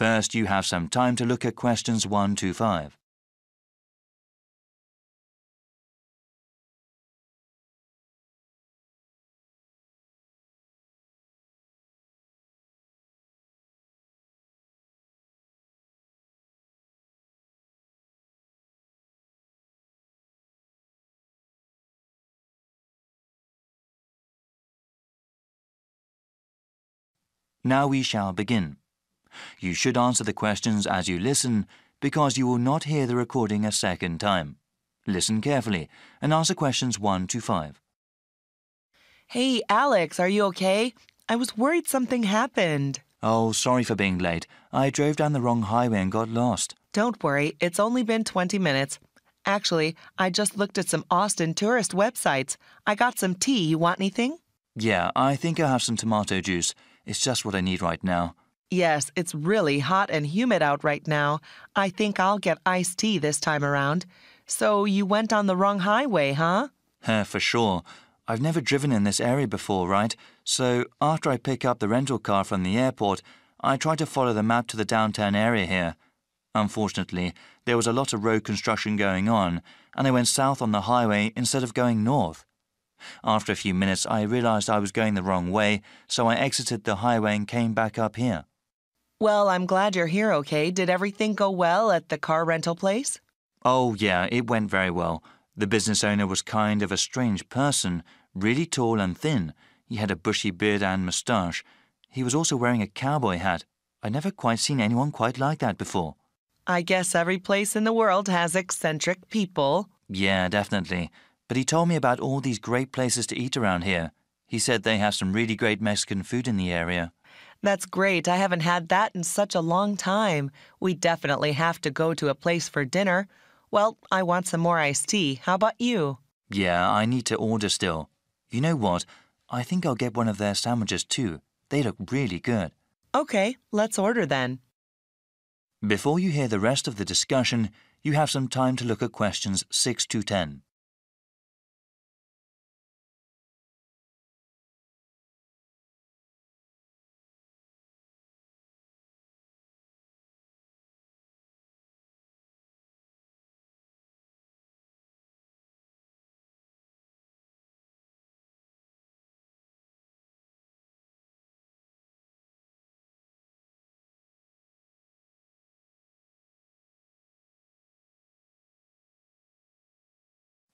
First, you have some time to look at questions 1 to 5. Now we shall begin. You should answer the questions as you listen because you will not hear the recording a second time. Listen carefully and answer questions 1 to 5. Hey, Alex, are you okay? I was worried something happened. Oh, sorry for being late. I drove down the wrong highway and got lost. Don't worry, it's only been 20 minutes. Actually, I just looked at some Austin tourist websites. I got some tea. You want anything? Yeah, I think I'll have some tomato juice. It's just what I need right now. Yes, it's really hot and humid out right now. I think I'll get iced tea this time around. So you went on the wrong highway, huh? For sure. I've never driven in this area before, right? So after I pick up the rental car from the airport, I try to follow the map to the downtown area here. Unfortunately, there was a lot of road construction going on, and I went south on the highway instead of going north. After a few minutes, I realized I was going the wrong way, so I exited the highway and came back up here. Well, I'm glad you're here, okay? Did everything go well at the car rental place? Oh, yeah, it went very well. The business owner was kind of a strange person, really tall and thin. He had a bushy beard and moustache. He was also wearing a cowboy hat. I'd never quite seen anyone quite like that before. I guess every place in the world has eccentric people. Yeah, definitely. But he told me about all these great places to eat around here. He said they have some really great Mexican food in the area. That's great. I haven't had that in such a long time. We definitely have to go to a place for dinner. Well, I want some more iced tea. How about you? Yeah, I need to order still. You know what? I think I'll get one of their sandwiches too. They look really good. Okay, let's order then. Before you hear the rest of the discussion, you have some time to look at questions 6 to 10.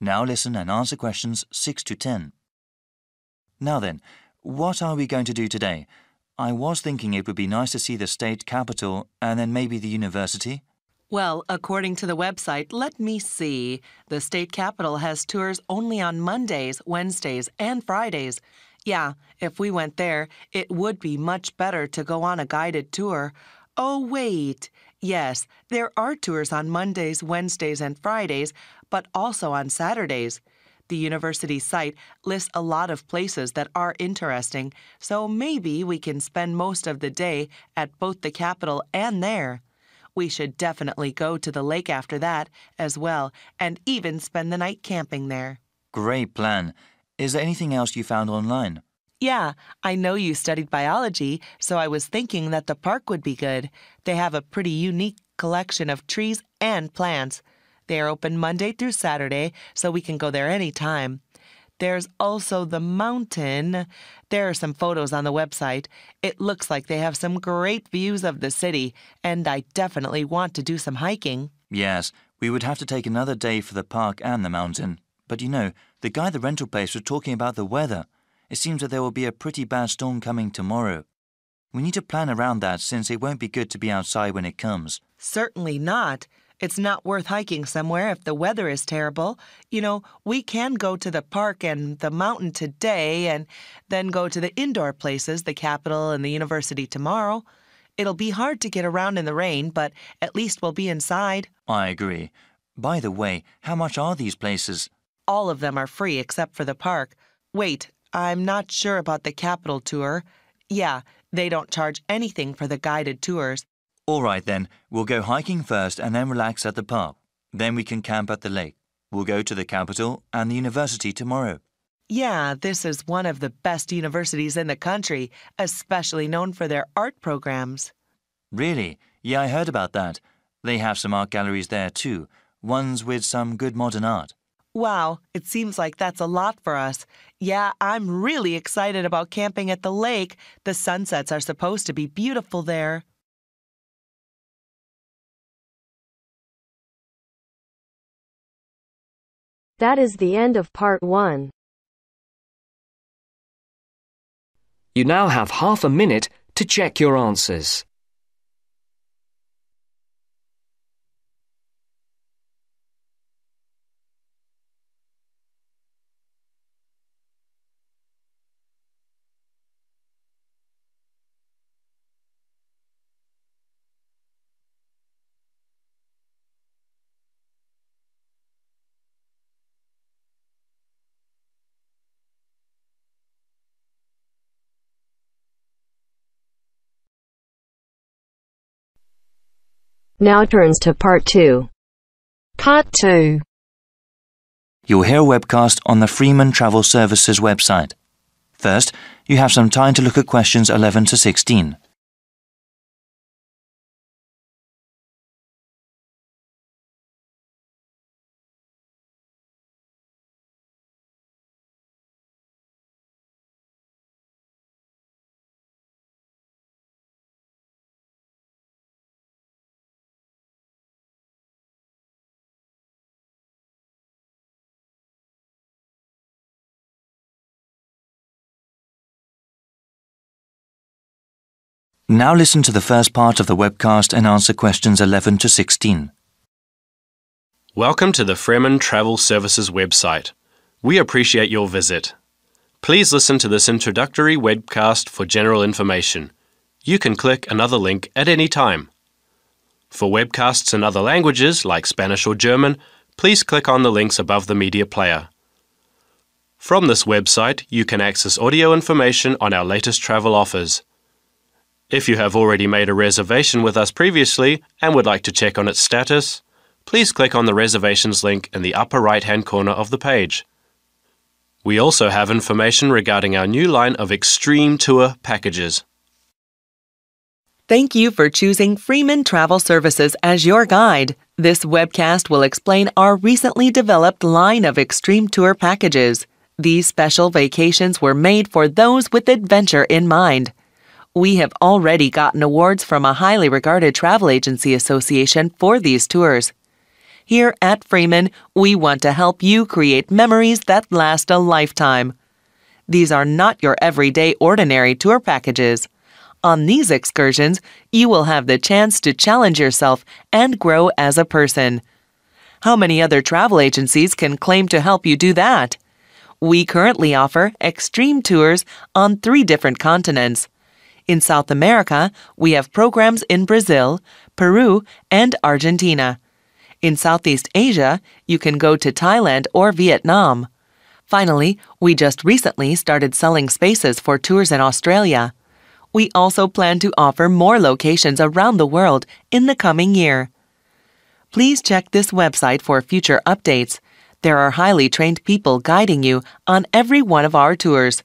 Now listen and answer questions 6 to 10. Now then, what are we going to do today? I was thinking it would be nice to see the state capitol and then maybe the university. Well, according to the website, let me see. The state capitol has tours only on Mondays, Wednesdays, and Fridays. Yeah, if we went there, it would be much better to go on a guided tour. Oh, wait. Yes, there are tours on Mondays, Wednesdays, and Fridays, but also on Saturdays. The university site lists a lot of places that are interesting, so maybe we can spend most of the day at both the Capitol and there. We should definitely go to the lake after that as well, and even spend the night camping there. Great plan. Is there anything else you found online? Yeah, I know you studied biology, so I was thinking that the park would be good. They have a pretty unique collection of trees and plants. They are open Monday through Saturday, so we can go there anytime. There's also the mountain. There are some photos on the website. It looks like they have some great views of the city, and I definitely want to do some hiking. Yes, we would have to take another day for the park and the mountain. But you know, the guy at the rental place was talking about the weather. It seems that there will be a pretty bad storm coming tomorrow. We need to plan around that since it won't be good to be outside when it comes. Certainly not. It's not worth hiking somewhere if the weather is terrible. You know, we can go to the park and the mountain today and then go to the indoor places, the Capitol and the university tomorrow. It'll be hard to get around in the rain, but at least we'll be inside. I agree. By the way, how much are these places? All of them are free except for the park. Wait, I'm not sure about the Capitol tour. Yeah, they don't charge anything for the guided tours. All right then, we'll go hiking first and then relax at the park. Then we can camp at the lake. We'll go to the Capitol and the university tomorrow. Yeah, this is one of the best universities in the country, especially known for their art programs. Really? Yeah, I heard about that. They have some art galleries there too, ones with some good modern art. Wow, it seems like that's a lot for us. Yeah, I'm really excited about camping at the lake. The sunsets are supposed to be beautiful there. That is the end of part 1. You now have half a minute to check your answers. Now turns to part 2. Part 2. You'll hear a webcast on the Freeman Travel Services website. First, you have some time to look at questions 11 to 16. Now listen to the first part of the webcast and answer questions 11 to 16. Welcome to the Freeman Travel Services website. We appreciate your visit. Please listen to this introductory webcast for general information. You can click another link at any time. For webcasts in other languages like Spanish or German, please click on the links above the media player. From this website, you can access audio information on our latest travel offers. If you have already made a reservation with us previously and would like to check on its status, please click on the reservations link in the upper right-hand corner of the page. We also have information regarding our new line of Extreme Tour packages. Thank you for choosing Freeman Travel Services as your guide. This webcast will explain our recently developed line of Extreme Tour packages. These special vacations were made for those with adventure in mind. We have already gotten awards from a highly regarded travel agency association for these tours. Here at Freeman, we want to help you create memories that last a lifetime. These are not your everyday ordinary tour packages. On these excursions, you will have the chance to challenge yourself and grow as a person. How many other travel agencies can claim to help you do that? We currently offer extreme tours on 3 different continents. In South America, we have programs in Brazil, Peru, and Argentina. In Southeast Asia, you can go to Thailand or Vietnam. Finally, we just recently started selling spaces for tours in Australia. We also plan to offer more locations around the world in the coming year. Please check this website for future updates. There are highly trained people guiding you on every one of our tours.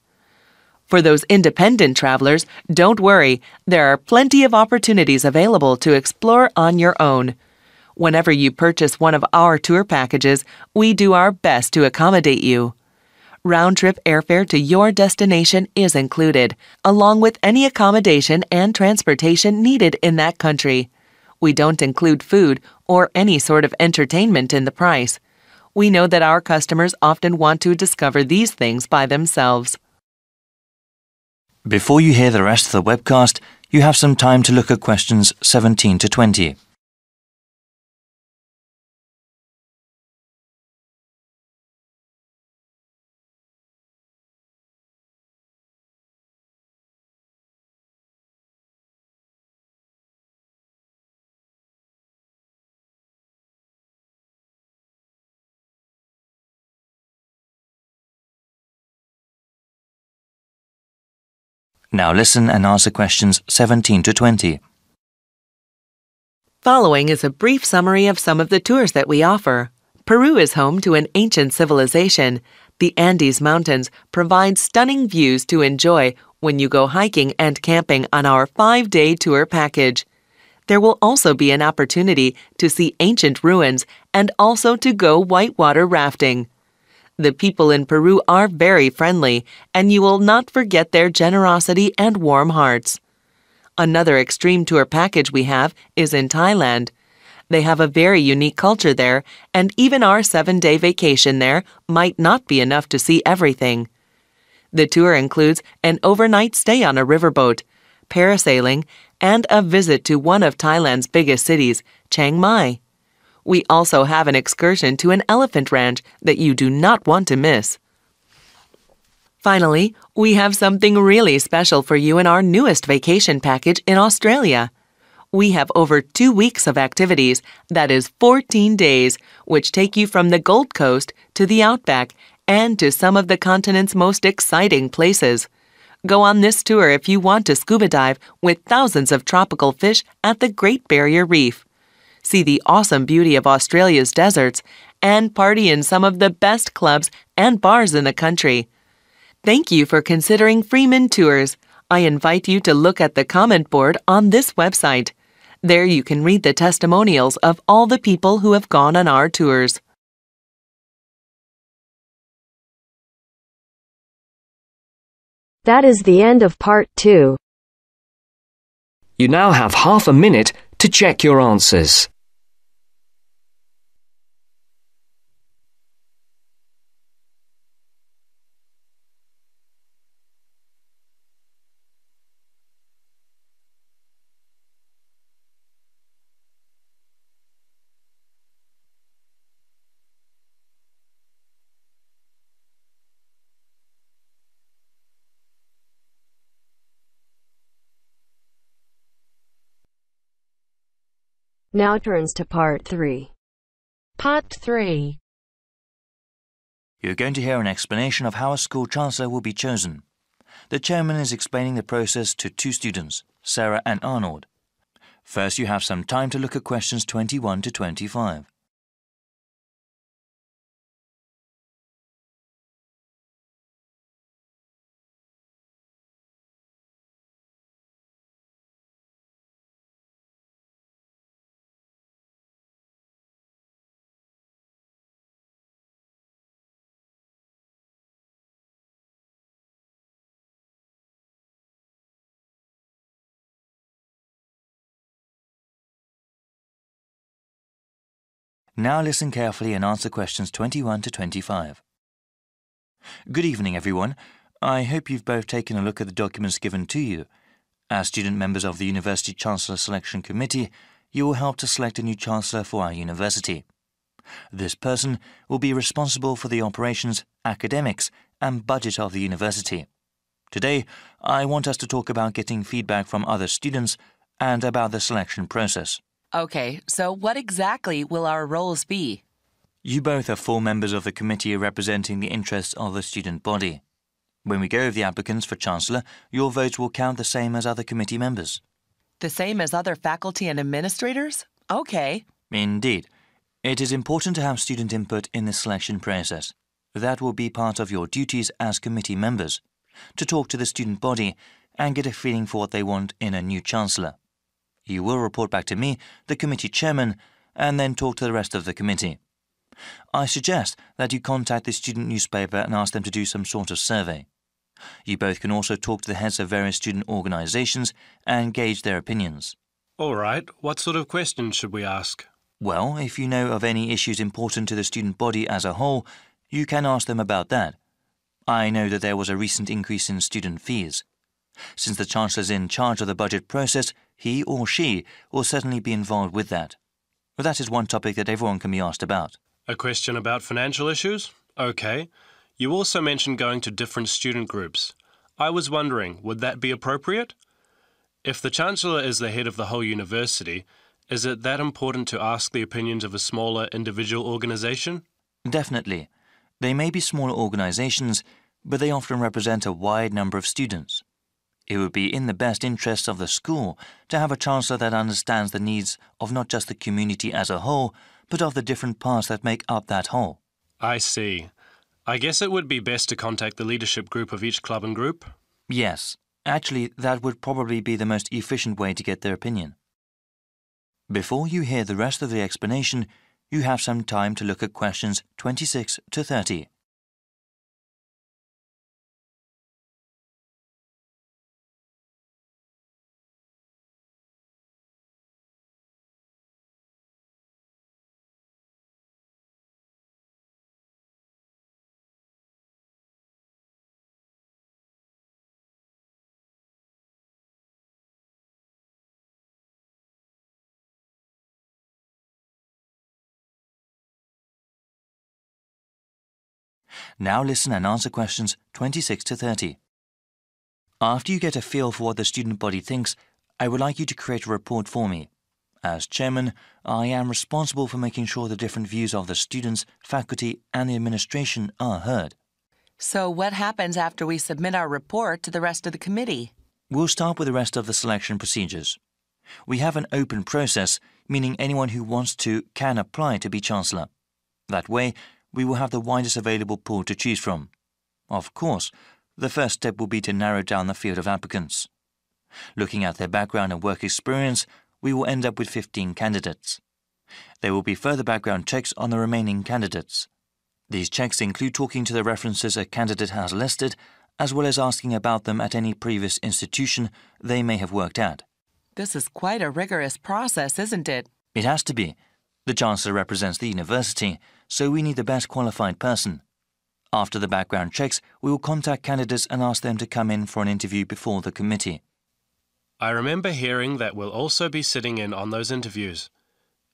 For those independent travelers, don't worry, there are plenty of opportunities available to explore on your own. Whenever you purchase one of our tour packages, we do our best to accommodate you. Round-trip airfare to your destination is included, along with any accommodation and transportation needed in that country. We don't include food or any sort of entertainment in the price. We know that our customers often want to discover these things by themselves. Before you hear the rest of the webcast, you have some time to look at questions 17 to 20. Now listen and answer questions 17 to 20. Following is a brief summary of some of the tours that we offer. Peru is home to an ancient civilization. The Andes Mountains provide stunning views to enjoy when you go hiking and camping on our 5-day tour package. There will also be an opportunity to see ancient ruins and also to go whitewater rafting. The people in Peru are very friendly, and you will not forget their generosity and warm hearts. Another extreme tour package we have is in Thailand. They have a very unique culture there, and even our 7-day vacation there might not be enough to see everything. The tour includes an overnight stay on a riverboat, parasailing, and a visit to one of Thailand's biggest cities, Chiang Mai. We also have an excursion to an elephant ranch that you do not want to miss. Finally, we have something really special for you in our newest vacation package in Australia. We have over 2 weeks of activities, that is 14 days, which take you from the Gold Coast to the Outback and to some of the continent's most exciting places. Go on this tour if you want to scuba dive with thousands of tropical fish at the Great Barrier Reef, see the awesome beauty of Australia's deserts, and party in some of the best clubs and bars in the country. Thank you for considering Freeman Tours. I invite you to look at the comment board on this website. There you can read the testimonials of all the people who have gone on our tours. That is the end of part 2. You now have half a minute to check your answers. Now turns to part 3. Part 3. You're going to hear an explanation of how a school chancellor will be chosen. The chairman is explaining the process to 2 students, Sarah and Arnold. First, you have some time to look at questions 21 to 25. Now listen carefully and answer questions 21 to 25. Good evening, everyone. I hope you've both taken a look at the documents given to you. As student members of the University Chancellor Selection Committee, you will help to select a new chancellor for our university. This person will be responsible for the operations, academics, and budget of the university. Today, I want us to talk about getting feedback from other students and about the selection process. Okay, so what exactly will our roles be? You both are full members of the committee representing the interests of the student body. When we go over the applicants for Chancellor, your votes will count the same as other committee members. The same as other faculty and administrators? Okay. Indeed. It is important to have student input in the selection process. That will be part of your duties as committee members, to talk to the student body and get a feeling for what they want in a new Chancellor. You will report back to me, the committee chairman, and then talk to the rest of the committee. I suggest that you contact the student newspaper and ask them to do some sort of survey. You both can also talk to the heads of various student organisations and gauge their opinions. All right, what sort of questions should we ask? Well, if you know of any issues important to the student body as a whole, you can ask them about that. I know that there was a recent increase in student fees. Since the Chancellor is in charge of the budget process, he or she will certainly be involved with that. But that is one topic that everyone can be asked about. A question about financial issues? Okay. You also mentioned going to different student groups. I was wondering, would that be appropriate? If the Chancellor is the head of the whole university, is it that important to ask the opinions of a smaller individual organisation? Definitely. They may be smaller organisations, but they often represent a wide number of students. It would be in the best interests of the school to have a chancellor that understands the needs of not just the community as a whole, but of the different parts that make up that whole. I see. I guess it would be best to contact the leadership group of each club and group? Yes. Actually, that would probably be the most efficient way to get their opinion. Before you hear the rest of the explanation, you have some time to look at questions 26 to 30. Now listen and answer questions 26 to 30. After you get a feel for what the student body thinks, I would like you to create a report for me. As chairman, I am responsible for making sure the different views of the students, faculty and the administration are heard. So what happens after we submit our report to the rest of the committee? We'll start with the rest of the selection procedures. We have an open process, meaning anyone who wants to can apply to be Chancellor. That way, we will have the widest available pool to choose from. Of course, the first step will be to narrow down the field of applicants. Looking at their background and work experience, we will end up with 15 candidates. There will be further background checks on the remaining candidates. These checks include talking to the references a candidate has listed, as well as asking about them at any previous institution they may have worked at. This is quite a rigorous process, isn't it? It has to be. The Chancellor represents the university, so we need the best qualified person. After the background checks, we will contact candidates and ask them to come in for an interview before the committee. I remember hearing that we'll also be sitting in on those interviews.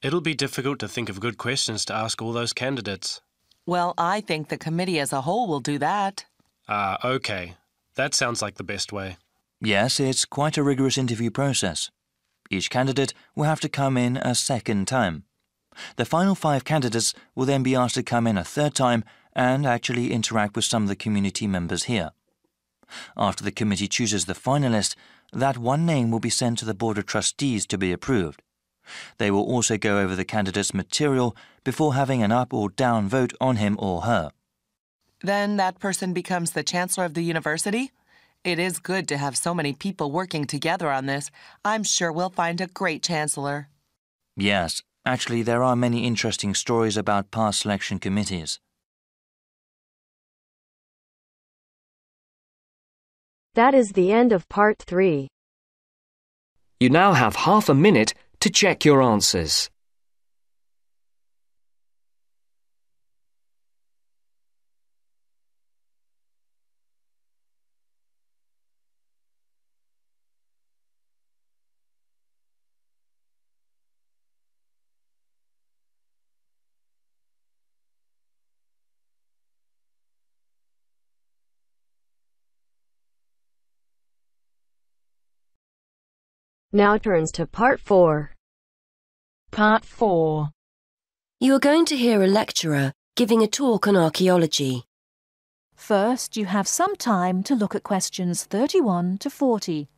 It'll be difficult to think of good questions to ask all those candidates. Well, I think the committee as a whole will do that. Okay. That sounds like the best way. Yes, it's quite a rigorous interview process. Each candidate will have to come in a second time. The final 5 candidates will then be asked to come in a third time and actually interact with some of the community members here. After the committee chooses the finalist, that one name will be sent to the Board of Trustees to be approved. They will also go over the candidate's material before having an up or down vote on him or her. Then that person becomes the Chancellor of the university? It is good to have so many people working together on this. I'm sure we'll find a great Chancellor. Yes, actually there are many interesting stories about past selection committees. That is the end of part 3. You now have half a minute to check your answers. Now turns to part 4. Part 4. You are going to hear a lecturer giving a talk on archaeology. First, you have some time to look at questions 31 to 40.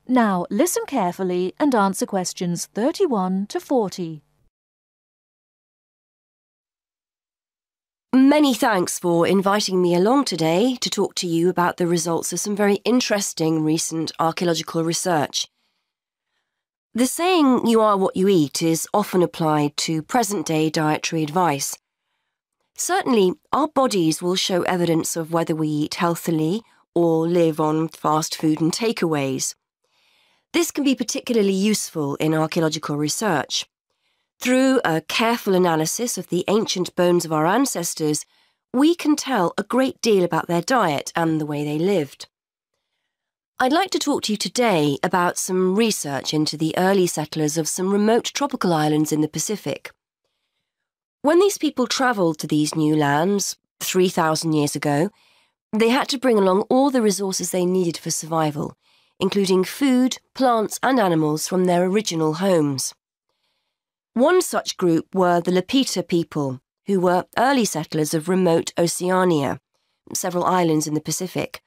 Now listen carefully and answer questions 31 to 40. Many thanks for inviting me along today to talk to you about the results of some very interesting recent archaeological research. The saying, "you are what you eat," is often applied to present-day dietary advice. Certainly, our bodies will show evidence of whether we eat healthily or live on fast food and takeaways. This can be particularly useful in archaeological research. Through a careful analysis of the ancient bones of our ancestors, we can tell a great deal about their diet and the way they lived. I'd like to talk to you today about some research into the early settlers of some remote tropical islands in the Pacific. When these people travelled to these new lands 3,000 years ago, They had to bring along all the resources they needed for survival, including food, plants and animals from their original homes. One such group were the Lapita people, who were early settlers of remote Oceania, several islands in the Pacific.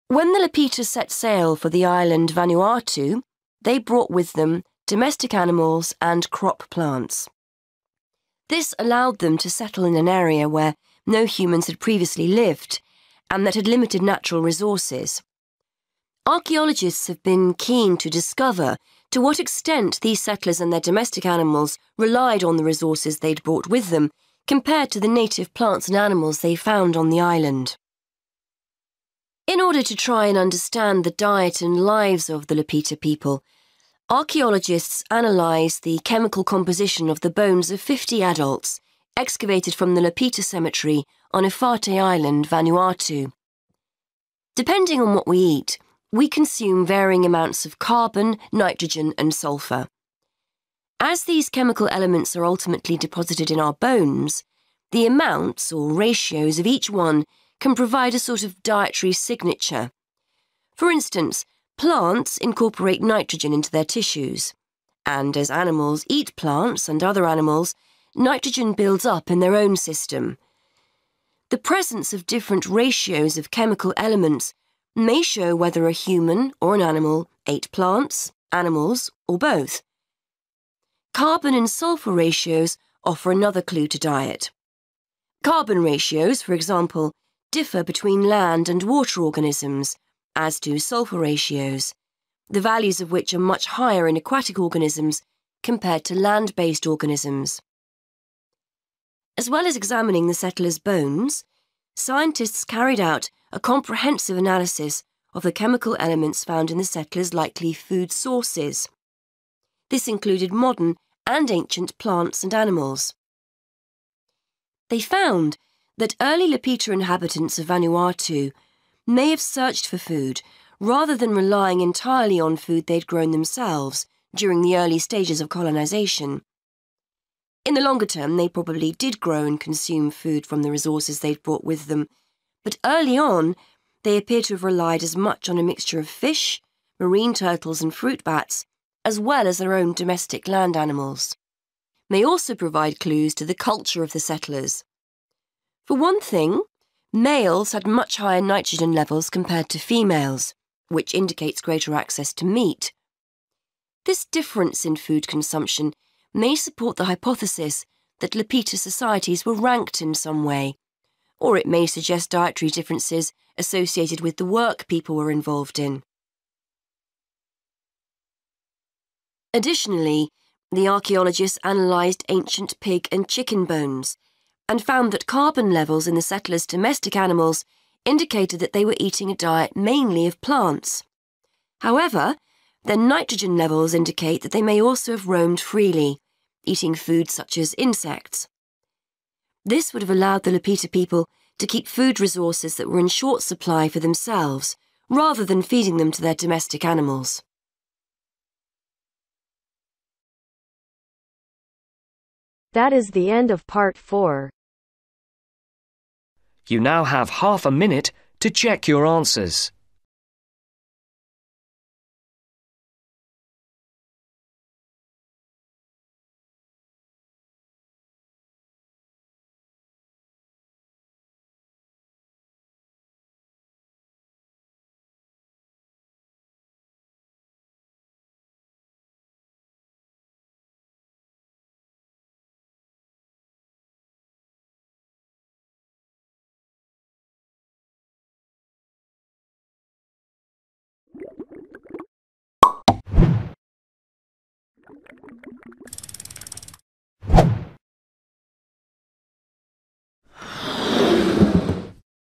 When the Lapita set sail for the island Vanuatu, they brought with them domestic animals and crop plants. This allowed them to settle in an area where no humans had previously lived and that had limited natural resources. Archaeologists have been keen to discover to what extent these settlers and their domestic animals relied on the resources they'd brought with them compared to the native plants and animals they found on the island. In order to try and understand the diet and lives of the Lapita people, archaeologists analysed the chemical composition of the bones of 50 adults excavated from the Lapita cemetery on Efate Island, Vanuatu. Depending on what we eat, we consume varying amounts of carbon, nitrogen and sulfur. As these chemical elements are ultimately deposited in our bones, the amounts or ratios of each one can provide a sort of dietary signature. For instance, plants incorporate nitrogen into their tissues, and as animals eat plants and other animals, nitrogen builds up in their own system. The presence of different ratios of chemical elements may show whether a human or an animal ate plants, animals, or both. Carbon and sulfur ratios offer another clue to diet. Carbon ratios, for example, differ between land and water organisms, as do sulfur ratios, the values of which are much higher in aquatic organisms compared to land-based organisms. As well as examining the settlers' bones, scientists carried out a comprehensive analysis of the chemical elements found in the settlers' likely food sources. This included modern and ancient plants and animals. They found that early Lapita inhabitants of Vanuatu may have searched for food rather than relying entirely on food they'd grown themselves during the early stages of colonization. In the longer term, they probably did grow and consume food from the resources they'd brought with them, but early on, they appear to have relied as much on a mixture of fish, marine turtles and fruit bats, as well as their own domestic land animals. They also provide clues to the culture of the settlers. For one thing, males had much higher nitrogen levels compared to females, which indicates greater access to meat. This difference in food consumption may support the hypothesis that Lapita societies were ranked in some way, or it may suggest dietary differences associated with the work people were involved in. Additionally, the archaeologists analysed ancient pig and chicken bones and found that carbon levels in the settlers' domestic animals indicated that they were eating a diet mainly of plants. However, their nitrogen levels indicate that they may also have roamed freely, eating food such as insects. This would have allowed the Lapita people to keep food resources that were in short supply for themselves, rather than feeding them to their domestic animals. That is the end of part 4. You now have half a minute to check your answers.